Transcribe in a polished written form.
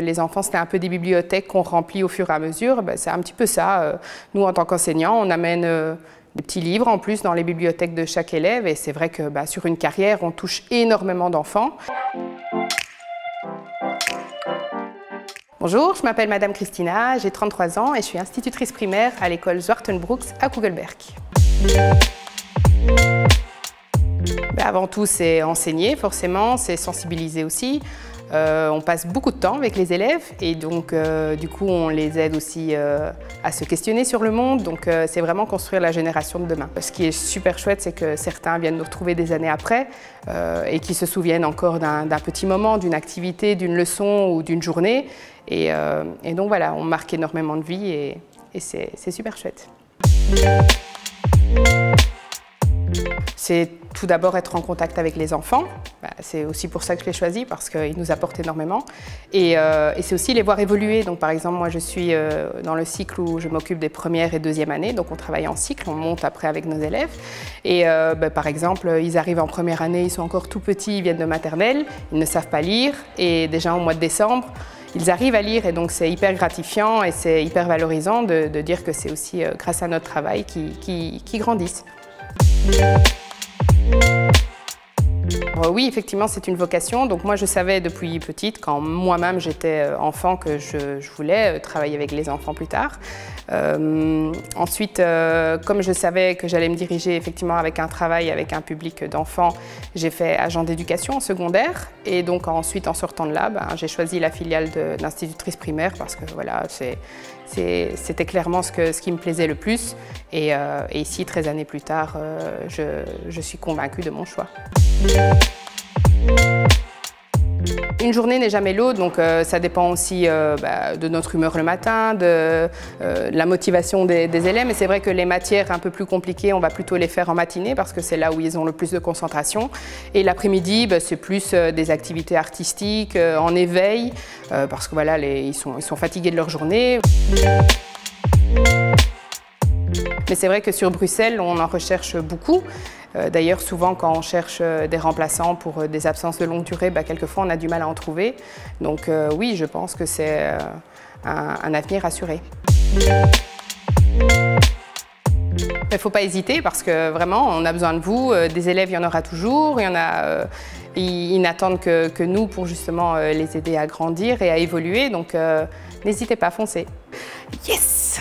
Les enfants, c'était un peu des bibliothèques qu'on remplit au fur et à mesure. C'est un petit peu ça. Nous, en tant qu'enseignants, on amène des petits livres en plus dans les bibliothèques de chaque élève. Et c'est vrai que sur une carrière, on touche énormément d'enfants. Bonjour, je m'appelle Madame Christina, j'ai 33 ans et je suis institutrice primaire à l'école Zwartenbroeks à Koegelberg. Avant tout, c'est enseigner forcément, c'est sensibiliser aussi. On passe beaucoup de temps avec les élèves et donc du coup on les aide aussi à se questionner sur le monde, donc c'est vraiment construire la génération de demain. Ce qui est super chouette, c'est que certains viennent nous retrouver des années après et qui se souviennent encore d'un petit moment, d'une activité, d'une leçon ou d'une journée et donc voilà, on marque énormément de vie et c'est super chouette. C'est tout d'abord être en contact avec les enfants. C'est aussi pour ça que je l'ai choisi, parce qu'ils nous apportent énormément. Et c'est aussi les voir évoluer. Donc, par exemple, moi je suis dans le cycle où je m'occupe des premières et deuxièmes années. Donc on travaille en cycle, on monte après avec nos élèves. Et par exemple, ils arrivent en première année, ils sont encore tout petits, ils viennent de maternelle, ils ne savent pas lire. Et déjà au mois de décembre, ils arrivent à lire et donc c'est hyper gratifiant et c'est hyper valorisant de dire que c'est aussi grâce à notre travail qu'ils grandissent. Oui, effectivement, c'est une vocation. Donc moi, je savais depuis petite, quand moi-même j'étais enfant, que je voulais travailler avec les enfants plus tard. Ensuite, comme je savais que j'allais me diriger effectivement avec un travail avec un public d'enfants, j'ai fait agent d'éducation en secondaire. Et donc ensuite, en sortant de là, j'ai choisi la filiale d'institutrice primaire parce que voilà, c'était clairement ce qui me plaisait le plus. Et ici, 13 années plus tard, je suis convaincue de mon choix. Une journée n'est jamais l'autre, donc ça dépend aussi de notre humeur le matin, de la motivation des élèves. Mais c'est vrai que les matières un peu plus compliquées, on va plutôt les faire en matinée parce que c'est là où ils ont le plus de concentration. Et l'après-midi, c'est plus des activités artistiques, en éveil, parce que voilà, ils sont fatigués de leur journée. Mais c'est vrai que sur Bruxelles, on en recherche beaucoup. D'ailleurs, souvent, quand on cherche des remplaçants pour des absences de longue durée, quelquefois, on a du mal à en trouver. Donc oui, je pense que c'est un avenir assuré. Il ne faut pas hésiter parce que vraiment, on a besoin de vous. Des élèves, il y en aura toujours. Ils n'attendent que nous pour justement les aider à grandir et à évoluer. Donc n'hésitez pas, foncez. Yes!